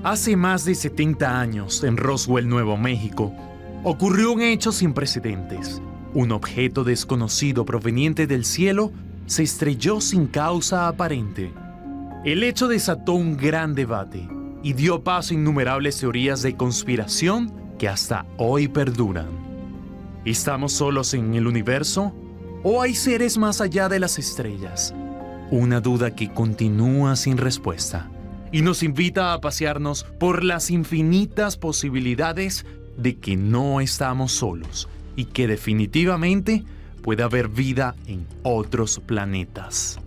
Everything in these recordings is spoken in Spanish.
Hace más de 70 años, en Roswell, Nuevo México, ocurrió un hecho sin precedentes. Un objeto desconocido proveniente del cielo se estrelló sin causa aparente. El hecho desató un gran debate y dio paso a innumerables teorías de conspiración que hasta hoy perduran. ¿Estamos solos en el universo? ¿O hay seres más allá de las estrellas? Una duda que continúa sin respuesta y nos invita a pasearnos por las infinitas posibilidades de que no estamos solos y que definitivamente puede haber vida en otros planetas.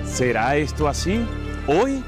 ¿Será esto así? Hoy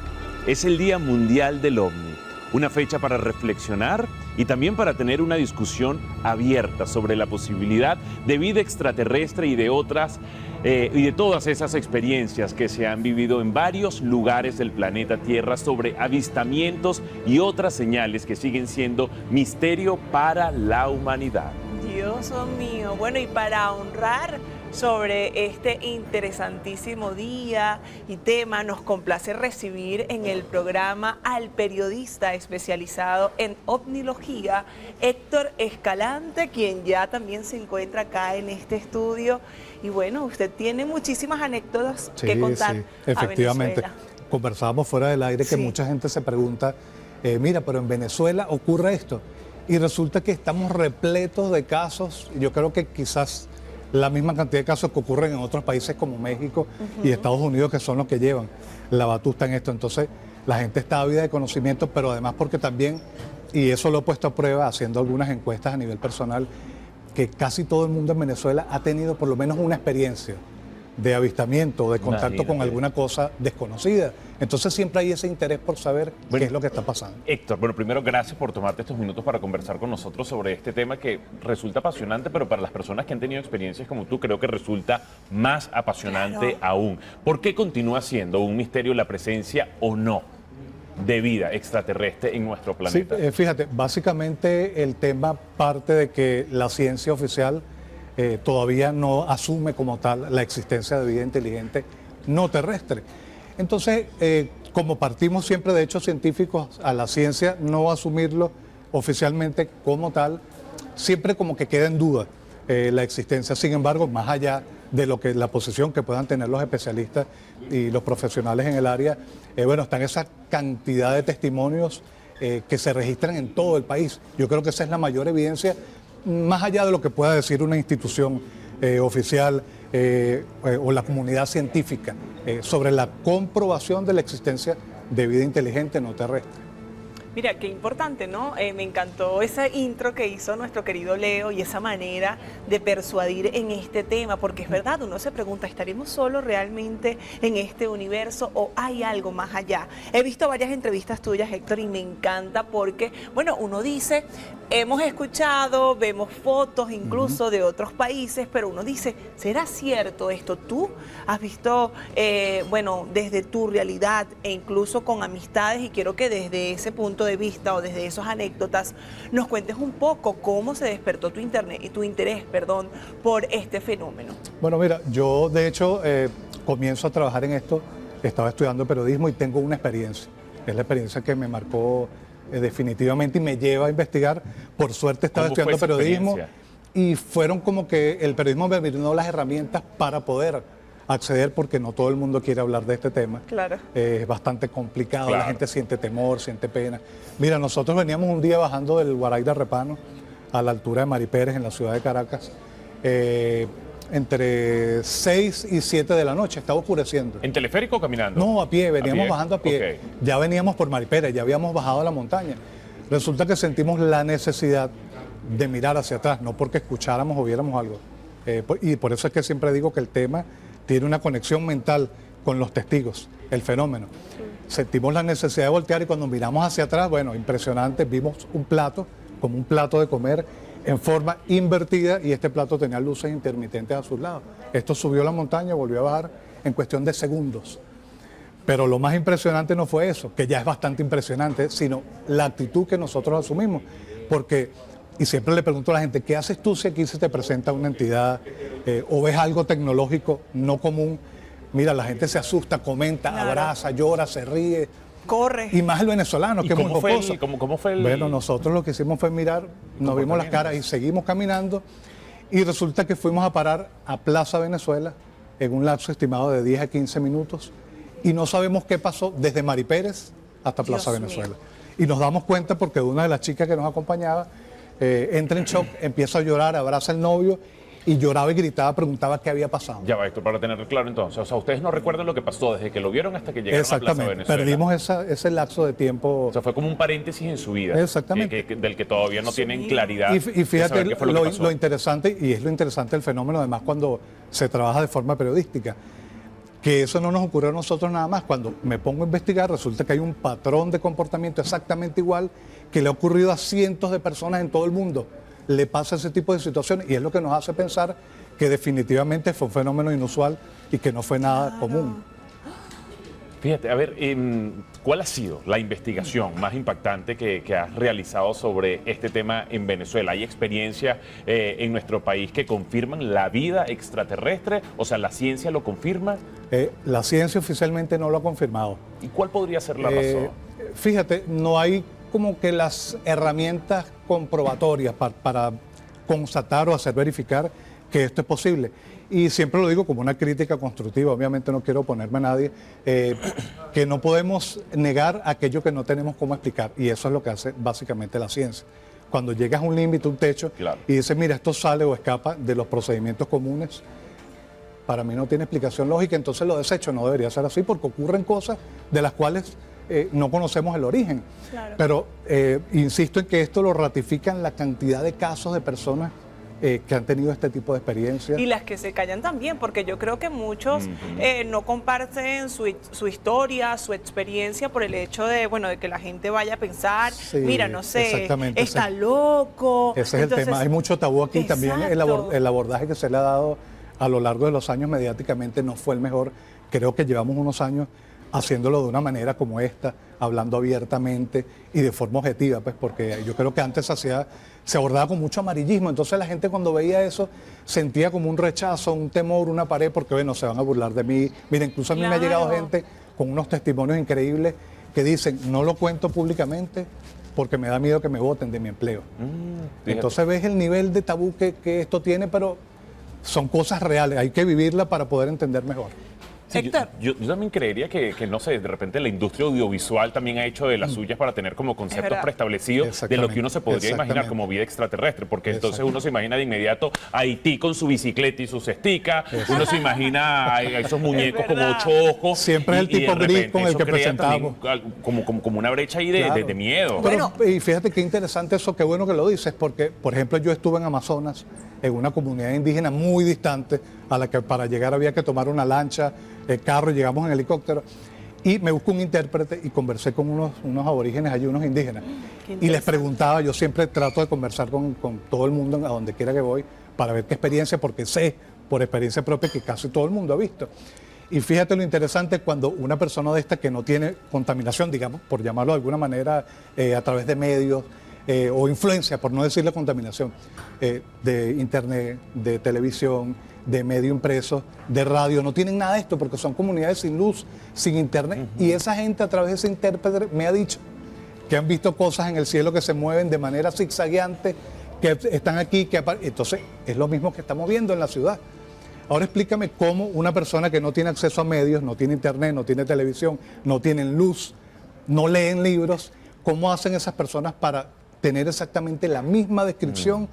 es el Día Mundial del OVNI, una fecha para reflexionar y también para tener una discusión abierta sobre la posibilidad de vida extraterrestre y de todas esas experiencias que se han vivido en varios lugares del planeta Tierra sobre avistamientos y otras señales que siguen siendo misterio para la humanidad. Dios mío, bueno, y para honrar sobre este interesantísimo día y tema, nos complace recibir en el programa al periodista especializado en ovnilogía, Héctor Escalante, quien ya también se encuentra acá en este estudio. Y bueno, usted tiene muchísimas anécdotas que contar. Sí, efectivamente. Conversábamos fuera del aire que mucha gente se pregunta, mira, pero en Venezuela ocurre esto. Y resulta que estamos repletos de casos. Yo creo que quizás la misma cantidad de casos que ocurren en otros países como México y Estados Unidos, que son los que llevan la batuta en esto. Entonces, la gente está ávida de conocimiento, pero además porque también, y eso lo he puesto a prueba haciendo algunas encuestas a nivel personal, que casi todo el mundo en Venezuela ha tenido por lo menos una experiencia de avistamiento, de contacto con alguna cosa desconocida. Entonces siempre hay ese interés por saber qué es lo que está pasando. Héctor, bueno, primero gracias por tomarte estos minutos para conversar con nosotros sobre este tema que resulta apasionante, pero para las personas que han tenido experiencias como tú creo que resulta más apasionante aún. ¿Por qué continúa siendo un misterio la presencia o no de vida extraterrestre en nuestro planeta? Sí, fíjate, básicamente el tema parte de que la ciencia oficial todavía no asume como tal la existencia de vida inteligente no terrestre. Entonces, como partimos siempre de hechos científicos, a la ciencia no asumirlo oficialmente como tal, siempre como que queda en duda la existencia. Sin embargo, más allá de lo que la posición que puedan tener los especialistas y los profesionales en el área, bueno, están esa cantidad de testimonios que se registran en todo el país. Yo creo que esa es la mayor evidencia, más allá de lo que pueda decir una institución oficial o la comunidad científica sobre la comprobación de la existencia de vida inteligente no terrestre. Mira, qué importante, ¿no? Me encantó esa intro que hizo nuestro querido Leo y esa manera de persuadir en este tema, porque es verdad, uno se pregunta, ¿estaremos solos realmente en este universo o hay algo más allá? He visto varias entrevistas tuyas, Héctor, y me encanta porque, bueno, uno dice, hemos escuchado, vemos fotos incluso de otros países, pero uno dice, ¿será cierto esto? Tú has visto, bueno, desde tu realidad e incluso con amistades, y quiero que desde ese punto de vista o desde esas anécdotas nos cuentes un poco cómo se despertó tu interés por este fenómeno. Bueno, mira, yo de hecho comienzo a trabajar en esto, estaba estudiando periodismo y tengo una experiencia. Es la experiencia que me marcó definitivamente y me lleva a investigar. Por suerte estaba estudiando periodismo y fueron como que el periodismo me brindó las herramientas para poder acceder, porque no todo el mundo quiere hablar de este tema. Claro. Es bastante complicado, la gente siente temor, siente pena. Mira, nosotros veníamos un día bajando del Guaray de Repano a la altura de Mari Pérez en la ciudad de Caracas, entre 6 y 7 de la noche, estaba oscureciendo. ¿En teleférico o caminando? No, a pie, veníamos bajando a pie. Okay. Ya veníamos por Mari Pérez, ya habíamos bajado a la montaña. Resulta que sentimos la necesidad de mirar hacia atrás, no porque escucháramos o viéramos algo. Y por eso es que siempre digo que el tema tiene una conexión mental con los testigos, el fenómeno. Sentimos la necesidad de voltear y cuando miramos hacia atrás, bueno, impresionante, vimos un plato, como un plato de comer en forma invertida, y este plato tenía luces intermitentes a sus lados. Esto subió la montaña, volvió a bajar en cuestión de segundos. Pero lo más impresionante no fue eso, que ya es bastante impresionante, sino la actitud que nosotros asumimos. Porque Y siempre le pregunto a la gente, ¿qué haces tú si aquí se te presenta una entidad o ves algo tecnológico no común? Mira, la gente se asusta, comenta, abraza, llora, se ríe. Corre. Y más el venezolano, que es muy jocoso. ¿Cómo fue el...? Bueno, nosotros lo que hicimos fue mirar, nos vimos las caras y seguimos caminando. Y resulta que fuimos a parar a Plaza Venezuela en un lapso estimado de 10 a 15 minutos. Y no sabemos qué pasó desde Mari Pérez hasta Plaza Dios Venezuela. mío. Y nos damos cuenta porque una de las chicas que nos acompañaba entra en shock, empieza a llorar, abraza al novio y lloraba y gritaba, preguntaba qué había pasado. Ya va, esto para tenerlo claro entonces. O sea, ustedes no recuerdan lo que pasó desde que lo vieron hasta que llegaron a Plaza Exactamente, Venezuela. perdimos ese lapso de tiempo. O sea, fue como un paréntesis en su vida. Exactamente. Del que todavía no tienen claridad. Y de fíjate saber qué fue lo que pasó. lo interesante, y es lo interesante del fenómeno, además, cuando se trabaja de forma periodística, que eso no nos ocurrió a nosotros nada más. Cuando me pongo a investigar, resulta que hay un patrón de comportamiento exactamente igual que le ha ocurrido a cientos de personas en todo el mundo. Le pasa ese tipo de situaciones y es lo que nos hace pensar que definitivamente fue un fenómeno inusual y que no fue nada común. Fíjate, a ver, ¿cuál ha sido la investigación más impactante que has realizado sobre este tema en Venezuela? ¿Hay experiencias en nuestro país que confirman la vida extraterrestre? O sea, ¿la ciencia lo confirma? La ciencia oficialmente no lo ha confirmado. ¿Y cuál podría ser la razón? Fíjate, no hay como que las herramientas comprobatorias para constatar o hacer verificar que esto es posible. Y siempre lo digo como una crítica constructiva, obviamente no quiero oponerme a nadie, que no podemos negar aquello que no tenemos cómo explicar. Y eso es lo que hace básicamente la ciencia. Cuando llegas a un límite, un techo, Claro. y dices, mira, esto sale o escapa de los procedimientos comunes, para mí no tiene explicación lógica, entonces lo desecho. No debería ser así porque ocurren cosas de las cuales no conocemos el origen. Claro. Pero insisto en que esto lo ratifican la cantidad de casos de personas que han tenido este tipo de experiencias. Y las que se callan también, porque yo creo que muchos no comparten su historia, su experiencia por el hecho de, bueno, de que la gente vaya a pensar, Sí, mira, no sé, exactamente, está ese- loco. Ese es Entonces, el tema. Hay mucho tabú aquí. También exacto. el abordaje que se le ha dado a lo largo de los años mediáticamente no fue el mejor. Creo que llevamos unos años haciéndolo de una manera como esta, hablando abiertamente y de forma objetiva, pues porque yo creo que antes se abordaba con mucho amarillismo, entonces la gente cuando veía eso sentía como un rechazo, un temor, una pared, porque bueno, se van a burlar de mí. Mira, incluso a mí me ha llegado Claro. gente con unos testimonios increíbles que dicen, no lo cuento públicamente porque me da miedo que me voten de mi empleo. Fíjate. Entonces ves el nivel de tabú que esto tiene, pero son cosas reales, hay que vivirla para poder entender mejor. Sí, Héctor. yo también creería que, no sé, de repente la industria audiovisual también ha hecho de las suyas para tener como conceptos verdad. preestablecidos de lo que uno se podría imaginar como vida extraterrestre, porque entonces uno se imagina de inmediato a Haití con su bicicleta y su cestica, uno se imagina a esos muñecos como verdad. 8 ojos. Siempre es el y de tipo gris repente con el eso que crea también presentamos. como una brecha ahí de, Claro. de miedo. Bueno. Pero, y fíjate qué interesante eso, qué bueno que lo dices, porque, por ejemplo, yo estuve en Amazonas, en una comunidad indígena muy distante, a la que para llegar había que tomar una lancha, carro, llegamos en helicóptero, y me busco un intérprete y conversé con unos aborígenes allí, unos indígenas, Qué y les interesante. preguntaba, yo siempre trato de conversar con todo el mundo a donde quiera que voy, para ver qué experiencia, porque sé por experiencia propia que casi todo el mundo ha visto. Y fíjate lo interesante cuando una persona de esta que no tiene contaminación, digamos, por llamarlo de alguna manera, a través de medios, o influencia, por no decirle contaminación, de internet, de televisión, de medio impreso, de radio, no tienen nada de esto porque son comunidades sin luz, sin internet. Y esa gente a través de ese intérprete me ha dicho que han visto cosas en el cielo que se mueven de manera zigzagueante, que están aquí, entonces es lo mismo que estamos viendo en la ciudad. Ahora explícame cómo una persona que no tiene acceso a medios, no tiene internet, no tiene televisión, no tienen luz, no leen libros, cómo hacen esas personas para tener exactamente la misma descripción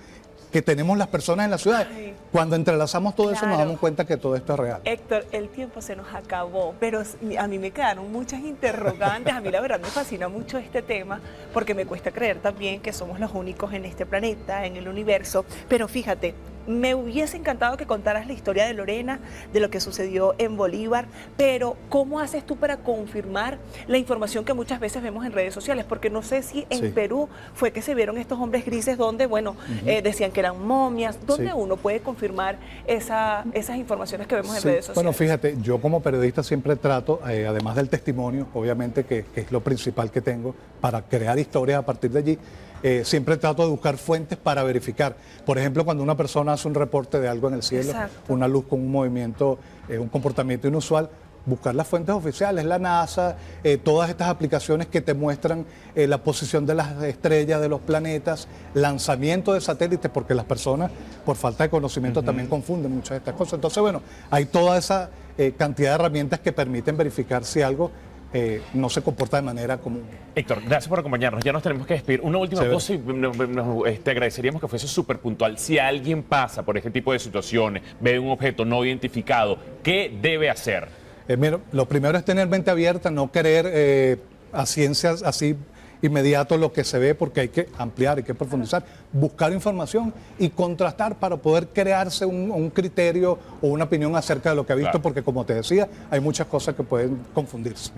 que tenemos las personas en la ciudad. Ay. Cuando entrelazamos todo eso nos Claro. damos cuenta que todo esto es real. Héctor, el tiempo se nos acabó, pero a mí me quedaron muchas interrogantes. A mí la verdad me fascina mucho este tema porque me cuesta creer también que somos los únicos en este planeta, en el universo. Pero fíjate, me hubiese encantado que contaras la historia de Lorena, de lo que sucedió en Bolívar, pero ¿cómo haces tú para confirmar la información que muchas veces vemos en redes sociales? Porque no sé si en Sí. Perú fue que se vieron estos hombres grises donde, bueno, decían que eran momias. ¿Dónde Sí. uno puede confirmar esas informaciones que vemos en Sí, redes sociales? bueno, fíjate, yo como periodista siempre trato, además del testimonio, obviamente que es lo principal que tengo para crear historias a partir de allí, siempre trato de buscar fuentes para verificar. Por ejemplo, cuando una persona hace un reporte de algo en el cielo, Exacto. una luz con un movimiento, un comportamiento inusual, buscar las fuentes oficiales, la NASA, todas estas aplicaciones que te muestran la posición de las estrellas, de los planetas, lanzamiento de satélites, porque las personas, por falta de conocimiento, también confunden muchas de estas cosas. Entonces, bueno, hay toda esa cantidad de herramientas que permiten verificar si algo no se comporta de manera común. Héctor, gracias por acompañarnos. Ya nos tenemos que despedir. Una última Severo. cosa y te agradeceríamos que fuese súper puntual. Si alguien pasa por este tipo de situaciones, ve un objeto no identificado, ¿qué debe hacer? Mira, lo primero es tener mente abierta, no querer a ciencias así inmediato lo que se ve, porque hay que ampliar, hay que profundizar, buscar información y contrastar para poder crearse un criterio o una opinión acerca de lo que ha visto, Claro. porque como te decía, hay muchas cosas que pueden confundirse.